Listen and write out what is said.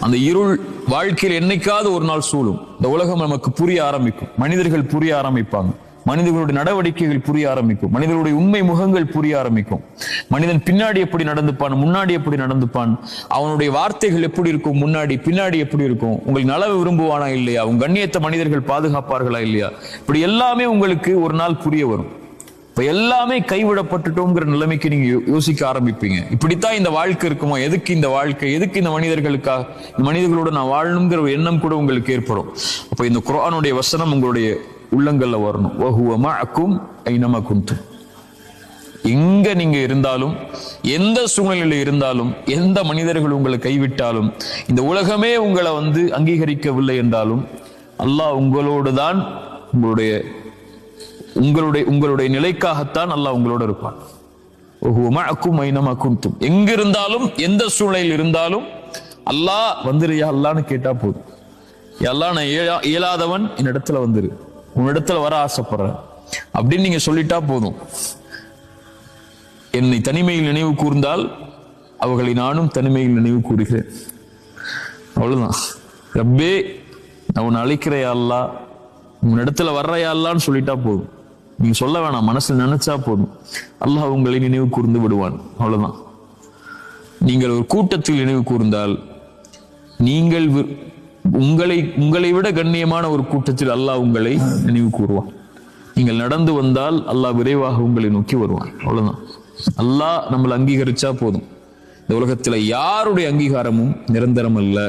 அந்த இருள் வாழ்க்கையில் என்னைக்காவது ஒரு நாள் சூழும். இந்த உலகம் நமக்கு புரிய ஆரம்பிக்கும், மனிதர்கள் புரிய ஆரம்பிப்பாங்க, மனிதர்களுடைய நடவடிக்கைகள் புரிய ஆரம்பிக்கும், மனிதர்களுடைய உண்மை முகங்கள் புரிய ஆரம்பிக்கும். மனிதன் பின்னாடி எப்படி நடந்துப்பான், முன்னாடி எப்படி நடந்துப்பான், அவனுடைய வார்த்தைகள் எப்படி இருக்கும், முன்னாடி பின்னாடி எப்படி இருக்கும், உங்களுக்கு நலவு விரும்புவானா இல்லையா, உங்க கண்ணியத்தை மனிதர்கள் பாதுகாப்பார்களா இல்லையா, இப்படி எல்லாமே உங்களுக்கு ஒரு நாள் புரிய வரும். இப்ப எல்லாமே கைவிடப்பட்டுட்டோங்கிற நிலைமைக்கு நீங்க யோசிக்க ஆரம்பிப்பீங்க. இப்படித்தான் இந்த வாழ்க்கை இருக்குமா, எதுக்கு இந்த வாழ்க்கை, எதுக்கு இந்த மனிதர்களுக்காக, இந்த மனிதர்களோட நான் வாழணுங்கிற ஒரு எண்ணம் கூட உங்களுக்கு ஏற்படும். அப்ப இந்த குர்ஆனுடைய வசனம் உங்களுடைய உள்ளங்கள்ல வரணும். வஹுவ மஅக்கும் ஐனமா குன்தும். எங்க நீங்க இருந்தாலும், எந்த சூழ்நிலையில இருந்தாலும், எந்த மனிதர்கள் உங்களை கைவிட்டாலும், இந்த உலகமே உங்களை அங்கீகரிக்கவில்லை என்றாலும், அல்லாஹ் உங்களோடு தான், உங்களுடைய நிலைக்காகத்தான் அல்லாஹ் உங்களோட இருப்பான். வஹுவ மஅக்கும் ஐனமா குன்தும். எங்க இருந்தாலும், எந்த சூழ்நிலையில் இருந்தாலும் அல்லாஹ் வந்துரு யா அல்லாஹ்னு கேட்டா போதும். யா அல்லாஹ், நான் இயலாதவன், என்னிடத்துல வந்துரு, உன்னிடத்துல வர ஆசைப்படுறேன் அப்படின்னு நீங்க சொல்லிட்டா போதும். என்னை தனிமையில் நினைவு கூர்ந்தால் அவர்களை நானும் தனிமையில் நினைவு கூறுகிறேன். அவ்வளவுதான். ரப்பே, நான் உன்னை அழைக்கிற யா அல்லாஹ், உன்னிடத்துல வர்ற யா அல்லாஹ்னு சொல்லிட்டா போதும். நீங்க சொல்ல வேணாம், மனசுல நினைச்சா போதும், அல்லாஹ் உங்களை நினைவு கூர்ந்து விடுவான். அவ்வளவுதான். நீங்கள் ஒரு கூட்டத்தில் நினைவு கூர்ந்தால், நீங்கள் உங்களை விட கண்ணியமான ஒரு கூட்டத்தில் அல்லாஹ் உங்களை நினைவு கூறுவான். நீங்கள் நடந்து வந்தால் அல்லாஹ் விரைவாக உங்களை நோக்கி வருவான். அவ்வளவுதான். அல்லாஹ் நம்மளை அங்கீகரிச்சா போதும். இந்த உலகத்துல யாருடைய அங்கீகாரமும் நிரந்தரம் அல்ல.